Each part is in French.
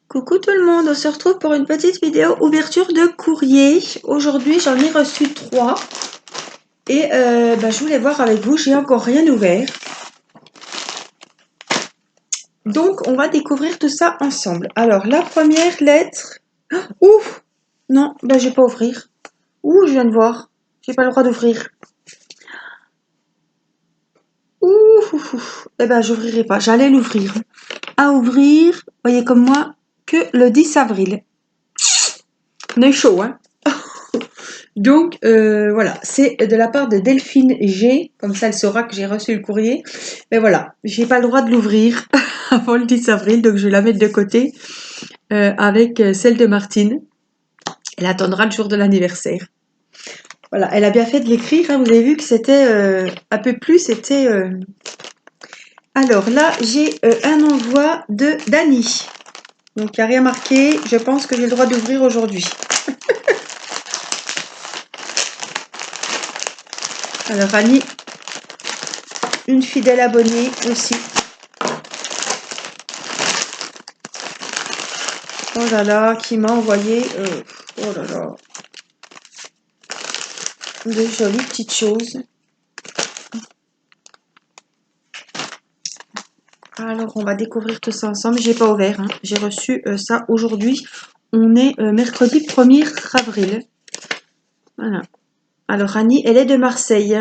Coucou tout le monde, on se retrouve pour une petite vidéo ouverture de courrier. Aujourd'hui j'en ai reçu 3 et je voulais voir avec vous, j'ai encore rien ouvert. Donc on va découvrir tout ça ensemble. Alors la première lettre, ouf, non, je vais pas ouvrir. Ouh, je viens de voir, j'ai pas le droit d'ouvrir. Ouh, j'ouvrirai pas, j'allais l'ouvrir. À ouvrir, voyez comme moi, que le 10 avril. On est chaud, hein. Donc voilà, c'est de la part de Delphine G, comme ça elle saura que j'ai reçu le courrier. Mais voilà, j'ai pas le droit de l'ouvrir avant le 10 avril, donc je vais la mettre de côté avec celle de Martine. Elle attendra le jour de l'anniversaire. Voilà, elle a bien fait de l'écrire, hein, vous avez vu que c'était un peu plus, c'était... Alors là, j'ai un envoi de Dani. Donc il n'y a rien marqué, je pense que j'ai le droit d'ouvrir aujourd'hui. Alors Annie, une fidèle abonnée aussi. Oh là là, qui m'a envoyé, oh là là, de jolies petites choses. Alors, on va découvrir tout ça ensemble. J'ai pas ouvert, hein. J'ai reçu ça aujourd'hui. On est mercredi 1er avril. Voilà. Alors, Annie, elle est de Marseille.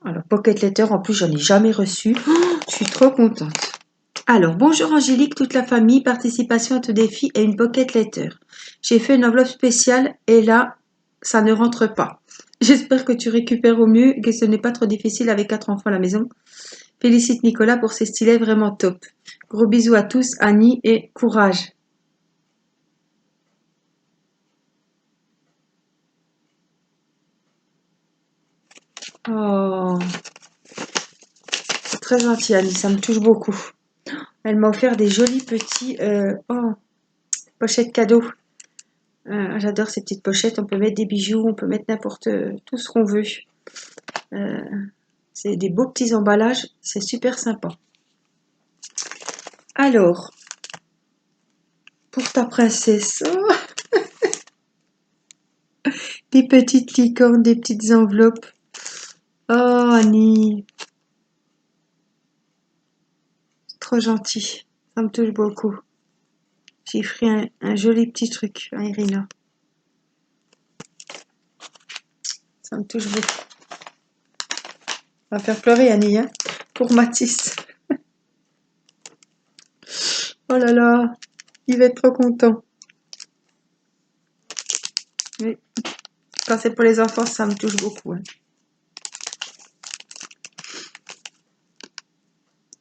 Alors, Pocket Letter, en plus, j'en ai jamais reçu. Oh, je suis trop contente. Alors, bonjour Angélique, toute la famille, participation à ton défi et une Pocket Letter. J'ai fait une enveloppe spéciale et là, ça ne rentre pas. J'espère que tu récupères au mieux et que ce n'est pas trop difficile avec 4 enfants à la maison. Félicite Nicolas pour ses stylets vraiment top. Gros bisous à tous, Annie, et courage. Oh, c'est très gentil Annie, ça me touche beaucoup. Elle m'a offert des jolis petits pochettes cadeaux. J'adore ces petites pochettes, on peut mettre des bijoux, on peut mettre n'importe tout ce qu'on veut. C'est des beaux petits emballages, c'est super sympa. Alors, pour ta princesse, oh, des petites licornes, des petites enveloppes. Oh Annie, trop gentil, ça me touche beaucoup. J'ai fait un joli petit truc à Irina. Ça me touche beaucoup. On va faire pleurer Annie, hein, pour Mathis. Oh là là, il va être trop content. Oui. Quand c'est pour les enfants, ça me touche beaucoup. Hein.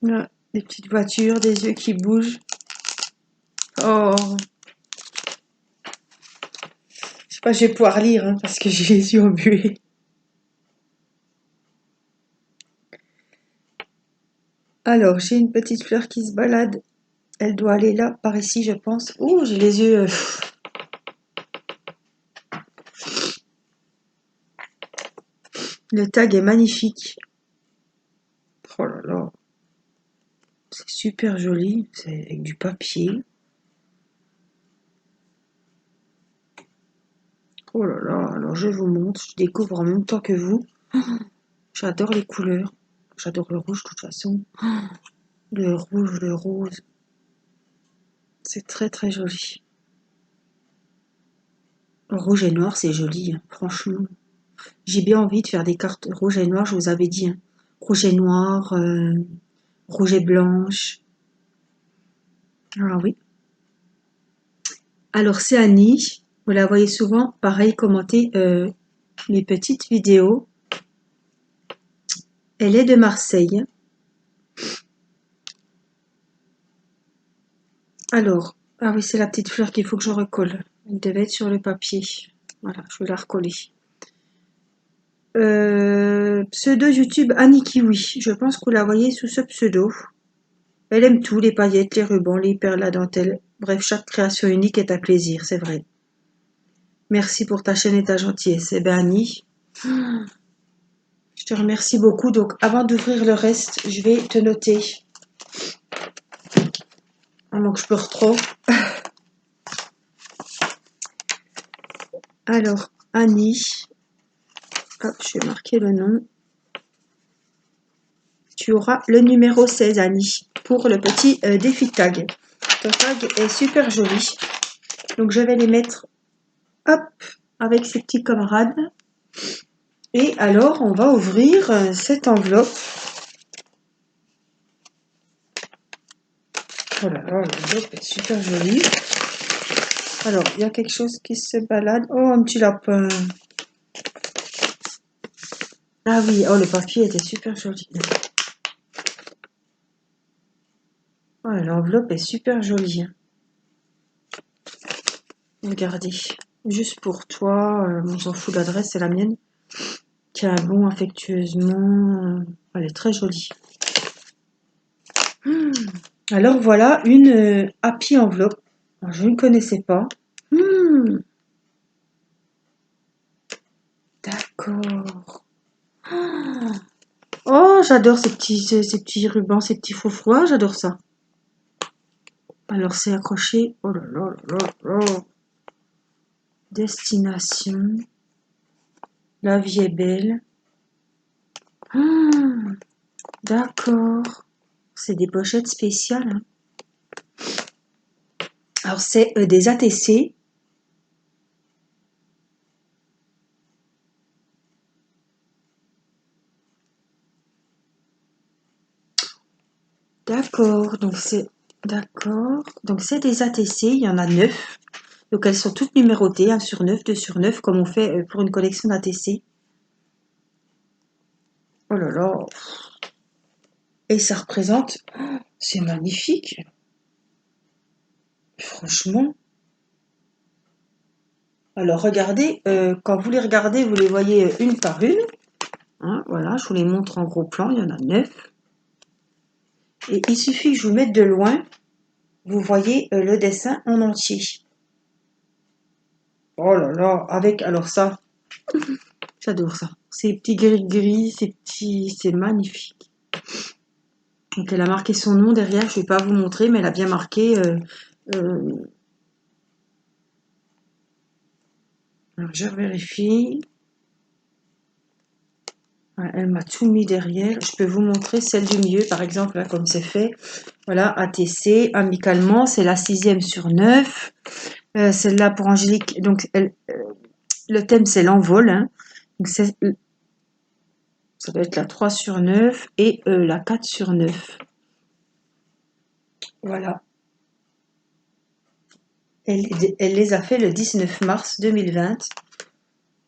Là, des petites voitures, des yeux qui bougent. Oh, je sais pas, je vais pouvoir lire hein, parce que j'ai les yeux embués. Alors, j'ai une petite fleur qui se balade. Elle doit aller là, par ici, je pense. Ouh, j'ai les yeux. Le tag est magnifique. Oh là là. C'est super joli. C'est avec du papier. Oh là là. Alors, je vous montre. Je découvre en même temps que vous. J'adore les couleurs. J'adore le rouge de toute façon. Le rouge, le rose. C'est très très joli. Le rouge et noir, c'est joli, hein, franchement. J'ai bien envie de faire des cartes rouge et noir, je vous avais dit. Hein. Rouge et noir, rouge et blanche. Ah oui. Alors c'est Annie. Vous la voyez souvent, pareil, commenter mes petites vidéos. Elle est de Marseille. Alors, ah oui, c'est la petite fleur qu'il faut que je recolle. Elle devait être sur le papier. Voilà, je vais la recoller. Pseudo YouTube Annie Kiwi. Je pense que vous la voyez sous ce pseudo. Elle aime tout, les paillettes, les rubans, les perles, la dentelle. Bref, chaque création unique est un plaisir, c'est vrai. Merci pour ta chaîne et ta gentillesse. Eh bien, Annie, je te remercie beaucoup. Donc, avant d'ouvrir le reste, je vais te noter Donc je pleure trop. Alors, Annie. Hop, je vais marquer le nom. Tu auras le numéro 16, Annie, pour le petit défi tag. Ton tag est super joli. Donc, je vais les mettre, hop, avec ses petits camarades. Et alors, on va ouvrir cette enveloppe. Oh là là, l'enveloppe est super jolie. Alors, il y a quelque chose qui se balade. Oh, un petit lapin. Ah oui, oh, le papier était super joli. Oh, l'enveloppe est super jolie. Regardez, juste pour toi, on s'en fout, l'adresse, c'est la mienne. Tiens, bon, affectueusement. Elle est très jolie. Alors voilà une Happy enveloppe. Alors, je ne connaissais pas. D'accord. Oh, j'adore ces petits rubans, ces petits froufrous. J'adore ça. Alors c'est accroché. Oh là là là là là. Destination. La vie est belle. D'accord. C'est des pochettes spéciales. Hein. Alors c'est des ATC. D'accord. Donc c'est des ATC. Il y en a 9. Donc elles sont toutes numérotées, 1 sur 9, 2 sur 9, comme on fait pour une collection d'ATC. Oh là là. Et ça représente. C'est magnifique. Franchement. Alors regardez, quand vous les regardez, vous les voyez une par une. Hein, voilà, je vous les montre en gros plan, il y en a 9. Et il suffit que je vous mette de loin, vous voyez le dessin en entier. Oh là là, avec, alors ça, j'adore ça. Ces petits gris-gris, ces petits, c'est magnifique. Donc elle a marqué son nom derrière, je ne vais pas vous montrer, mais elle a bien marqué. Alors je vérifie. Voilà, elle m'a tout mis derrière. Je peux vous montrer celle du milieu, par exemple, là, comme c'est fait. Voilà, ATC, amicalement, c'est la 6e sur 9. Celle-là pour Angélique, donc le thème c'est l'envol. Hein. Donc ça doit être la 3 sur 9 et la 4 sur 9. Voilà. Elle les a fait le 19 mars 2020.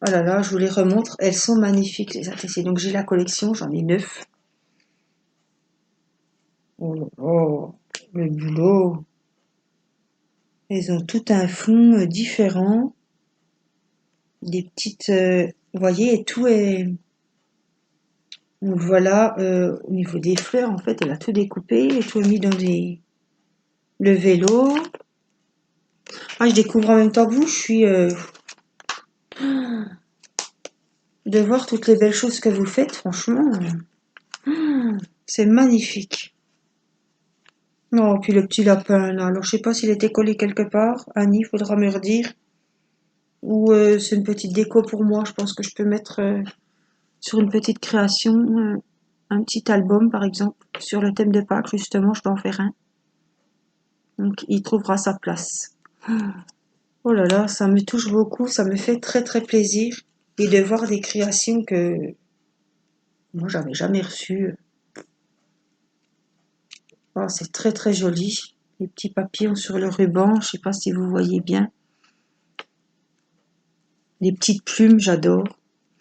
Oh là là, je vous les remontre. Elles sont magnifiques, les ATC. Donc j'ai la collection, j'en ai 9. Oh là là, le boulot. Elles ont tout un fond différent. Des petites... vous voyez, et tout est... Donc voilà, au niveau des fleurs, en fait, elle a tout découpé et tout mis dans des... Le vélo. Ah, je découvre en même temps que vous, je suis... de voir toutes les belles choses que vous faites, franchement. C'est magnifique. Non, puis le petit lapin, là. Alors, je sais pas s'il était collé quelque part. Annie, faudra me redire. Ou c'est une petite déco pour moi. Je pense que je peux mettre sur une petite création un petit album, par exemple. Sur le thème de Pâques, justement, je dois en faire un. Donc, il trouvera sa place. Oh là là, ça me touche beaucoup. Ça me fait très, très plaisir. Et de voir des créations que moi, j'avais jamais reçues. Oh, c'est très, très joli. Les petits papillons sur le ruban. Je sais pas si vous voyez bien. Les petites plumes, j'adore.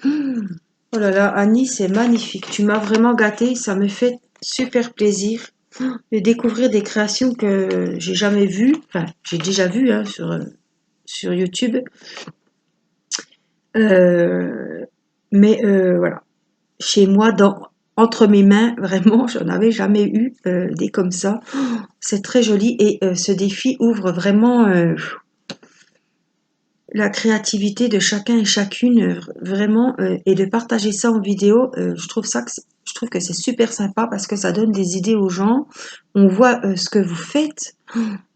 Oh là là, Annie, c'est magnifique. Tu m'as vraiment gâtée. Ça me fait super plaisir de découvrir des créations que j'ai jamais vues. Enfin, j'ai déjà vues hein, sur YouTube. Mais voilà. Chez moi, entre mes mains, vraiment, j'en avais jamais eu des comme ça. C'est très joli et ce défi ouvre vraiment la créativité de chacun et chacune, vraiment, et de partager ça en vidéo, je trouve que c'est super sympa parce que ça donne des idées aux gens. On voit ce que vous faites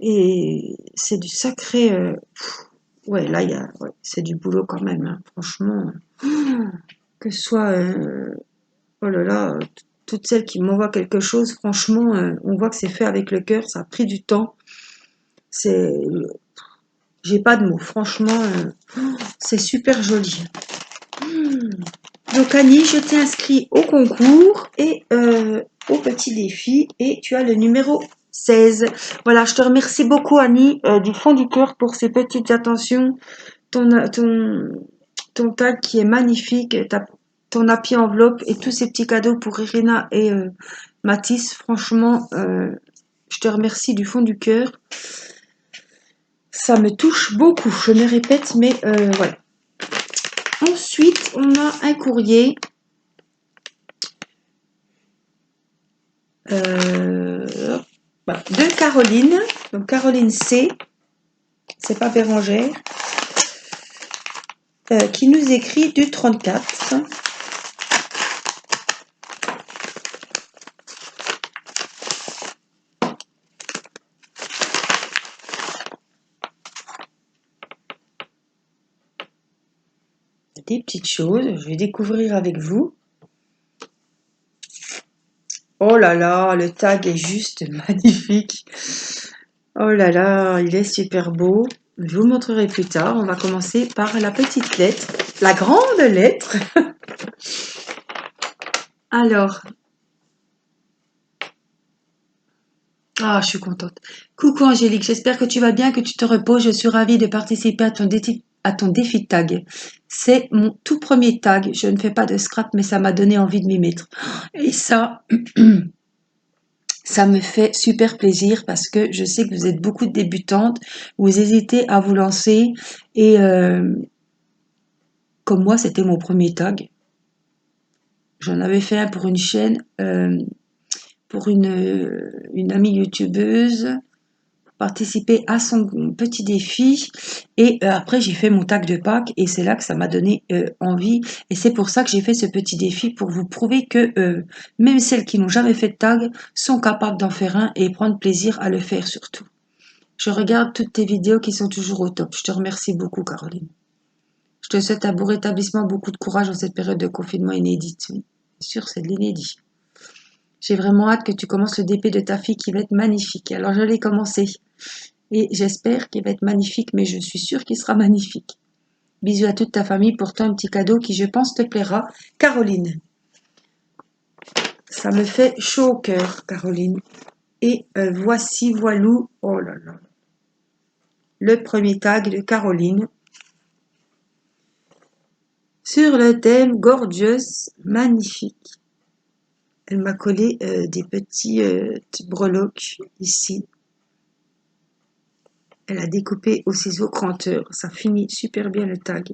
et c'est du sacré. Ouais, là, ouais, c'est du boulot quand même, hein, franchement. Que ce soit, oh là là, toutes celles qui m'envoient quelque chose, franchement, on voit que c'est fait avec le cœur, ça a pris du temps. C'est, j'ai pas de mots, franchement, c'est super joli. Donc Annie, je t'ai inscrit au concours et au petit défi et tu as le numéro 16. Voilà, je te remercie beaucoup Annie du fond du cœur pour ces petites attentions, ton tag qui est magnifique, ton happy enveloppe et tous ces petits cadeaux pour Irina et Mathis. Franchement, je te remercie du fond du cœur. Ça me touche beaucoup, je me répète, mais voilà. Ensuite, on a un courrier de Caroline, donc Caroline C, c'est pas Bérangère, qui nous écrit du 34. Des petites choses, je vais découvrir avec vous. Oh là là, le tag est juste magnifique. Oh là là, il est super beau. Je vous montrerai plus tard. On va commencer par la petite lettre, la grande lettre. Alors, ah, je suis contente. Coucou Angélique, j'espère que tu vas bien, que tu te reposes. Je suis ravie de participer à ton défi tag. C'est mon tout premier tag. Je ne fais pas de scrap, mais ça m'a donné envie de m'y mettre. Et ça, ça me fait super plaisir parce que je sais que vous êtes beaucoup de débutantes, vous hésitez à vous lancer et comme moi, c'était mon premier tag. J'en avais fait un pour une chaîne, pour une amie youtubeuse, participer à son petit défi et après j'ai fait mon tag de Pâques et c'est là que ça m'a donné envie et c'est pour ça que j'ai fait ce petit défi pour vous prouver que même celles qui n'ont jamais fait de tag sont capables d'en faire un et prendre plaisir à le faire surtout. Je regarde toutes tes vidéos qui sont toujours au top. Je te remercie beaucoup Caroline. Je te souhaite un bon rétablissement, beaucoup de courage dans cette période de confinement inédite. Oui, bien sûr, c'est de l'inédit. J'ai vraiment hâte que tu commences le DP de ta fille qui va être magnifique. Alors je l'ai commencé et j'espère qu'il va être magnifique, mais je suis sûre qu'il sera magnifique. Bisous à toute ta famille, pourtant un petit cadeau qui je pense te plaira. Caroline. Ça me fait chaud au cœur, Caroline. Et voici, voilou, oh là là, le premier tag de Caroline. Sur le thème Gorgeous, magnifique. Elle m'a collé des petits breloques ici. Elle a découpé au ciseau cranteur. Ça finit super bien le tag.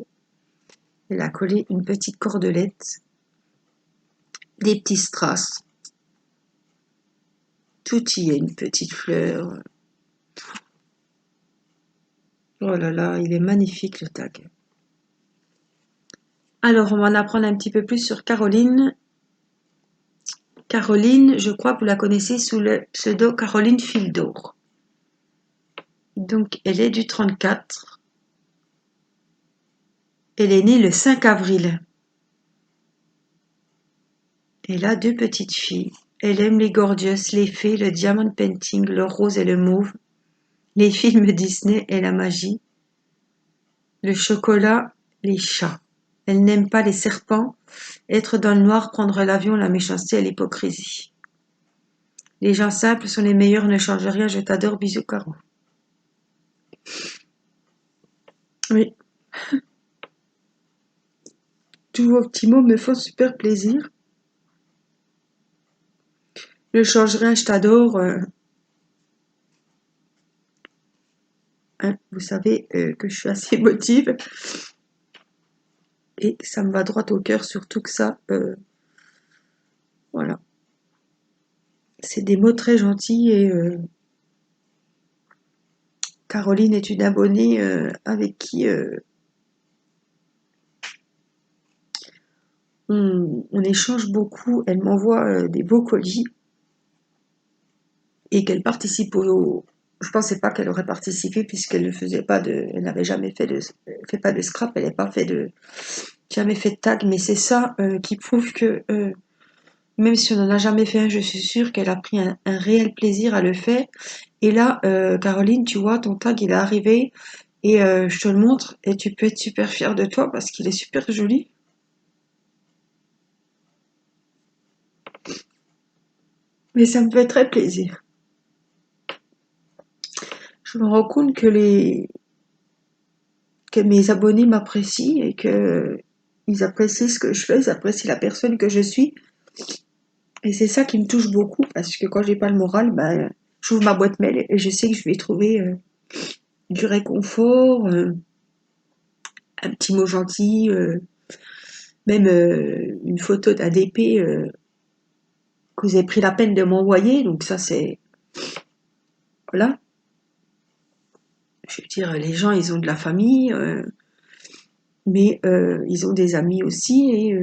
Elle a collé une petite cordelette, des petits strass. Tout y est, une petite fleur. Oh là là, il est magnifique le tag. Alors, on va en apprendre un petit peu plus sur Caroline. Caroline, je crois que vous la connaissez sous le pseudo Caroline Fil d'Or. Donc, elle est du 34. Elle est née le 5 avril. Elle a deux petites filles. Elle aime les gorgeous, les fées, le diamond painting, le rose et le mauve, les films Disney et la magie, le chocolat, les chats. Elle n'aime pas les serpents, être dans le noir, prendre l'avion, la méchanceté et l'hypocrisie. Les gens simples sont les meilleurs, ne change rien, je t'adore, bisous Caro. Oui, tous vos petits mots me font super plaisir. Ne change rien, je t'adore. Hein, vous savez que je suis assez émotive et ça me va droit au cœur, surtout que ça, voilà. C'est des mots très gentils et Caroline est une abonnée avec qui on échange beaucoup. Elle m'envoie des beaux colis et qu'elle participe au... Je pensais pas qu'elle aurait participé puisqu'elle ne faisait pas de... Elle n'avait jamais fait pas de scrap, elle n'a pas fait de... Jamais fait de tag, mais c'est ça qui prouve que même si on n'en a jamais fait un, je suis sûre qu'elle a pris un réel plaisir à le faire. Et là, Caroline, tu vois, ton tag, il est arrivé et je te le montre et tu peux être super fière de toi parce qu'il est super joli. Mais ça me fait très plaisir. Je me rends compte que mes abonnés m'apprécient et que ils apprécient ce que je fais, ils apprécient la personne que je suis. Et c'est ça qui me touche beaucoup parce que quand j'ai pas le moral, ben, j'ouvre ma boîte mail et je sais que je vais trouver du réconfort, un petit mot gentil, même une photo d'ADP que vous avez pris la peine de m'envoyer. Donc ça c'est... Voilà. Je veux dire, les gens, ils ont de la famille, mais ils ont des amis aussi et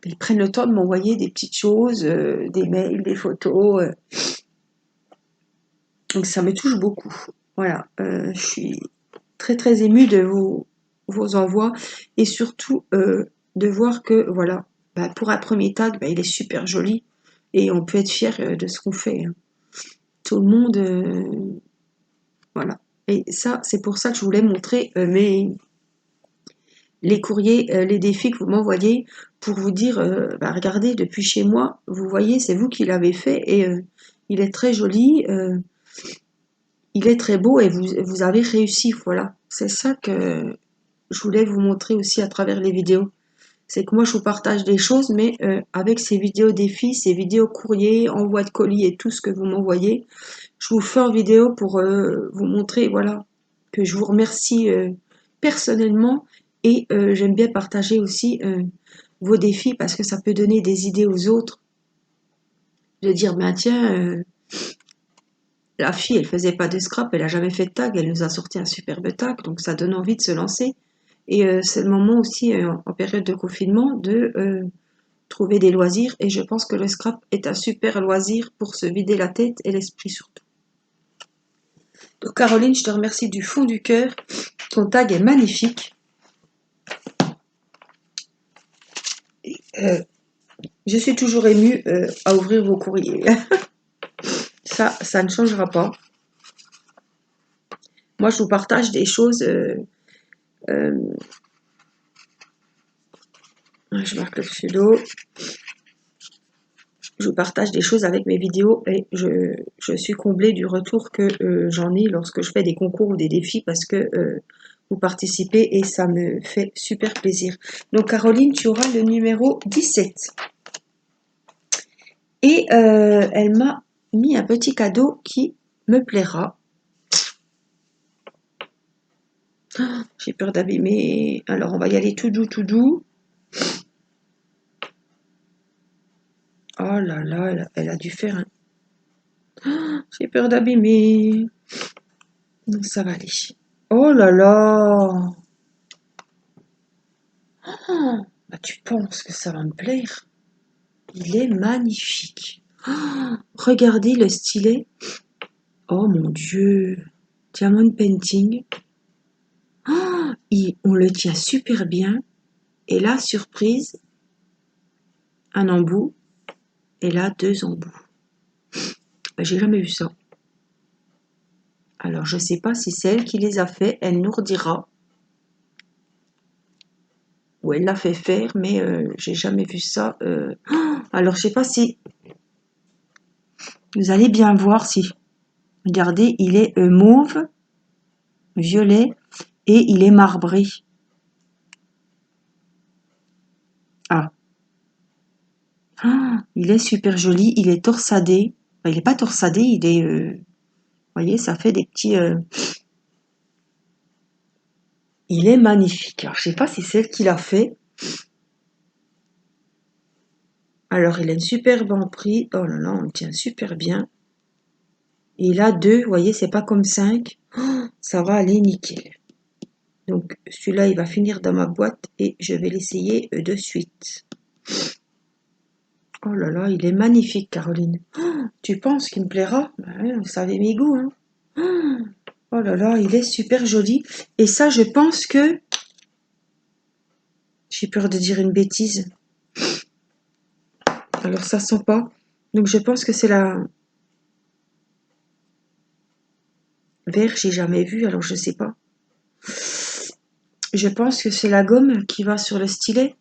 ils prennent le temps de m'envoyer des petites choses, des mails, des photos. Donc ça me touche beaucoup. Voilà, je suis très très émue de vos envois et surtout de voir que voilà, bah, pour un premier tag, bah, il est super joli et on peut être fier de ce qu'on fait, hein. Tout le monde, voilà. Et ça, c'est pour ça que je voulais montrer les courriers, les défis que vous m'envoyez pour vous dire, bah, regardez, depuis chez moi, vous voyez, c'est vous qui l'avez fait et il est très joli. Il est très beau et vous avez réussi, voilà. C'est ça que je voulais vous montrer aussi à travers les vidéos. C'est que moi, je vous partage des choses, mais avec ces vidéos défis, ces vidéos courriers, envoi de colis et tout ce que vous m'envoyez, je vous fais en vidéo pour vous montrer, voilà, que je vous remercie personnellement et j'aime bien partager aussi vos défis parce que ça peut donner des idées aux autres de dire, ben tiens, la fille, elle faisait pas de scrap, elle a jamais fait de tag, elle nous a sorti un superbe tag, donc ça donne envie de se lancer. Et c'est le moment aussi, en période de confinement, de trouver des loisirs. Et je pense que le scrap est un super loisir pour se vider la tête et l'esprit surtout. Donc Caroline, je te remercie du fond du cœur. Ton tag est magnifique. Euh, je suis toujours émue à ouvrir vos courriers. Ça ne changera pas. Moi, je vous partage des choses. Euh, je marque le pseudo. Je vous partage des choses avec mes vidéos et je suis comblée du retour que j'en ai lorsque je fais des concours ou des défis parce que vous participez et ça me fait super plaisir. Donc Caroline, tu auras le numéro 17. Et elle m'a mis un petit cadeau qui me plaira. J'ai peur d'abîmer. Alors on va y aller tout doux, tout doux. Oh là là, elle a dû faire un... J'ai peur d'abîmer. Non, ça va aller. Oh là là. Oh, bah tu penses que ça va me plaire? Il est magnifique. Oh, regardez le stylet. Oh mon Dieu. Diamond painting. Oh, on le tient super bien. Et là, surprise, un embout. Et là, deux embouts. Bah, j'ai jamais vu ça. Alors, je sais pas si c'est elle qui les a fait. Elle nous redira. Ou elle l'a fait faire, mais j'ai jamais vu ça. Oh, alors, je sais pas si vous allez bien voir si. Regardez, il est mauve, violet et il est marbré. Ah, il est super joli, il est torsadé. Enfin, il n'est pas torsadé, il est... vous voyez, ça fait des petits... Il est magnifique. Alors, je sais pas si c'est elle qui l'a fait. Alors, il a une superbe emprise. Oh là là, on le tient super bien. Et là, 2, vous voyez, c'est pas comme 5. Ça va aller nickel. Donc, celui-là, il va finir dans ma boîte et je vais l'essayer de suite. Oh là là, il est magnifique, Caroline. Tu penses qu'il me plaira? Ben, vous savez mes goûts, hein. Oh là là, il est super joli. Et ça, je pense que... J'ai peur de dire une bêtise. Alors, ça sent pas. Donc, je pense que c'est la... Vert, j'ai jamais vu, alors je sais pas. Je pense que c'est la gomme qui va sur le stylet.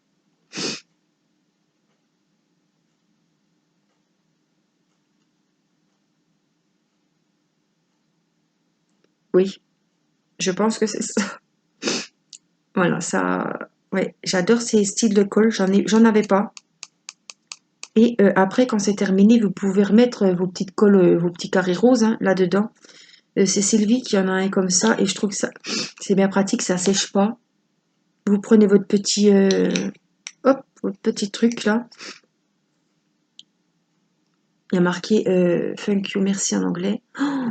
Oui, je pense que c'est ça. Voilà, ça... Ouais, j'adore ces styles de colle, j'en avais pas. Et après, quand c'est terminé, vous pouvez remettre vos petites colles, vos petits carrés roses hein, là-dedans. C'est Sylvie qui en a un comme ça et je trouve que ça c'est bien pratique, ça sèche pas. Vous prenez votre petit hop, votre petit truc là. Il y a marqué Thank you, merci en anglais. Oh,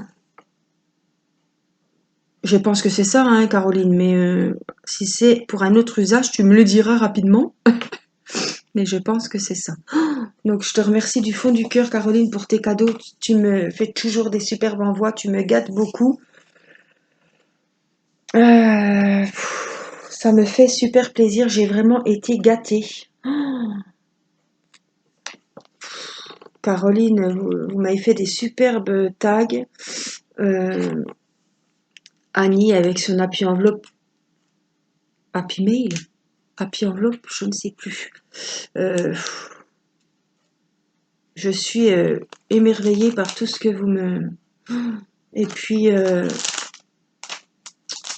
je pense que c'est ça, hein, Caroline, mais si c'est pour un autre usage, tu me le diras rapidement. Mais je pense que c'est ça. Donc je te remercie du fond du cœur, Caroline, pour tes cadeaux. Tu me fais toujours des superbes envois, tu me gâtes beaucoup. Ça me fait super plaisir, j'ai vraiment été gâtée. Caroline, vous m'avez fait des superbes tags. Euh, Annie avec son Happy Enveloppe, Happy Mail, Happy Enveloppe, je ne sais plus. Euh, je suis émerveillée par tout ce que vous me... Et puis,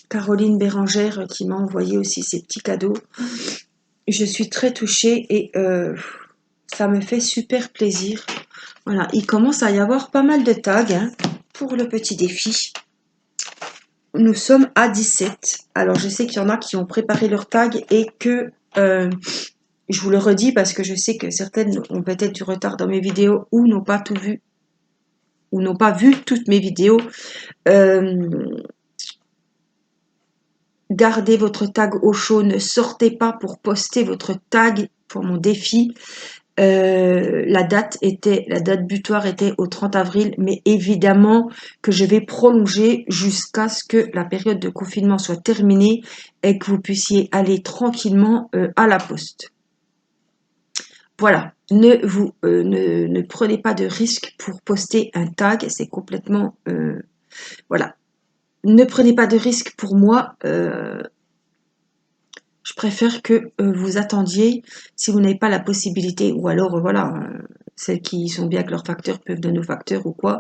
Caroline Bérangère qui m'a envoyé aussi ses petits cadeaux. Je suis très touchée et ça me fait super plaisir. Voilà, il commence à y avoir pas mal de tags hein, pour le petit défi. Nous sommes à 17. Alors, je sais qu'il y en a qui ont préparé leur tag et que je vous le redis parce que je sais que certaines ont peut-être du retard dans mes vidéos ou n'ont pas tout vu ou n'ont pas vu toutes mes vidéos. Gardez votre tag au chaud, ne sortez pas pour poster votre tag pour mon défi. La date butoir était au 30 avril, mais évidemment que je vais prolonger jusqu'à ce que la période de confinement soit terminée et que vous puissiez aller tranquillement à la poste. Voilà, ne prenez pas de risque pour poster un tag, c'est complètement voilà. Ne prenez pas de risque pour moi. Je préfère que vous attendiez si vous n'avez pas la possibilité, ou alors voilà, celles qui sont bien avec leur facteur peuvent donner au facteur ou quoi,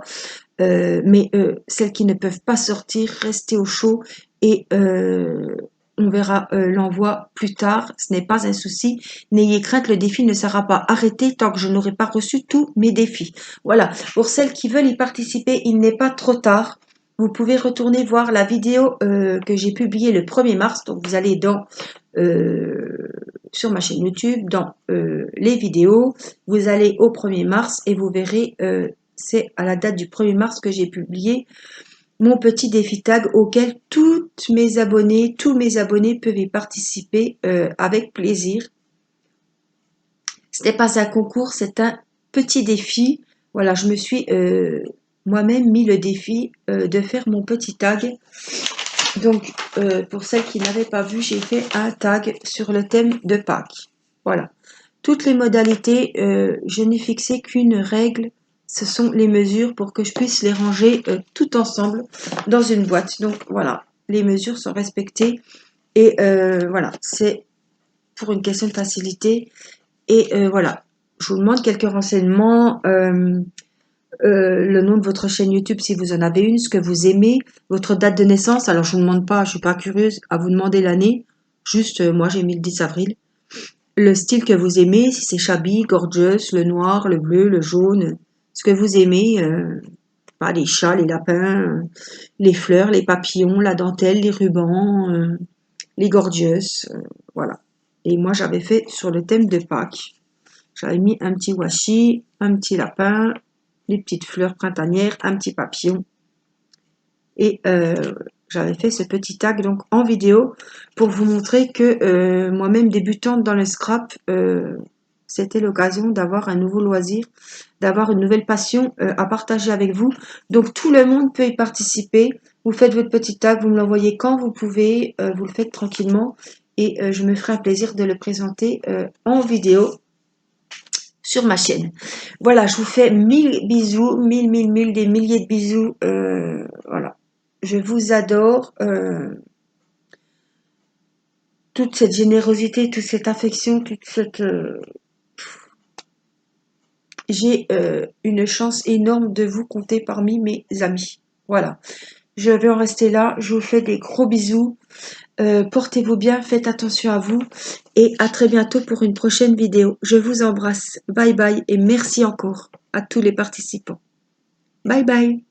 mais celles qui ne peuvent pas sortir, restez au chaud et on verra l'envoi plus tard, ce n'est pas un souci. N'ayez crainte, le défi ne sera pas arrêté tant que je n'aurai pas reçu tous mes défis. Voilà, pour celles qui veulent y participer, il n'est pas trop tard. Vous pouvez retourner voir la vidéo que j'ai publiée le 1er mars. Donc vous allez sur ma chaîne YouTube, dans les vidéos, vous allez au 1er mars et vous verrez, c'est à la date du 1er mars que j'ai publié mon petit défi tag auquel tous mes abonnés peuvent y participer avec plaisir. Ce n'est pas un concours, c'est un petit défi. Voilà, je me suis moi-même mis le défi de faire mon petit tag. Donc, pour celles qui n'avaient pas vu, j'ai fait un tag sur le thème de Pâques. Voilà. Toutes les modalités, je n'ai fixé qu'une règle, ce sont les mesures pour que je puisse les ranger tout ensemble dans une boîte. Donc voilà, les mesures sont respectées et voilà, c'est pour une question de facilité. Et voilà, je vous demande quelques renseignements, le nom de votre chaîne YouTube si vous en avez une, ce que vous aimez, votre date de naissance. Alors je ne vous demande pas, je suis pas curieuse à vous demander l'année, juste moi j'ai mis le 10 avril. Le style que vous aimez, si c'est shabby, gorgeous, le noir, le bleu, le jaune, ce que vous aimez, les chats, les lapins, les fleurs, les papillons, la dentelle, les rubans, les gorgeous, voilà. Et moi j'avais fait sur le thème de Pâques. J'avais mis un petit washi, un petit lapin, des petites fleurs printanières, un petit papillon. Et j'avais fait ce petit tag donc en vidéo pour vous montrer que moi-même débutante dans le scrap, c'était l'occasion d'avoir un nouveau loisir, d'avoir une nouvelle passion à partager avec vous. Donc tout le monde peut y participer. Vous faites votre petit tag, vous me l'envoyez quand vous pouvez, vous le faites tranquillement et je me ferai un plaisir de le présenter en vidéo sur ma chaîne. Voilà, je vous fais 1000 bisous, 1000, des milliers de bisous. Voilà, je vous adore. Toute cette générosité, toute cette affection, toute cette... j'ai une chance énorme de vous compter parmi mes amis. Voilà, je vais en rester là. Je vous fais des gros bisous. Portez-vous bien, faites attention à vous et à très bientôt pour une prochaine vidéo. Je vous embrasse. Bye bye et merci encore à tous les participants. Bye bye.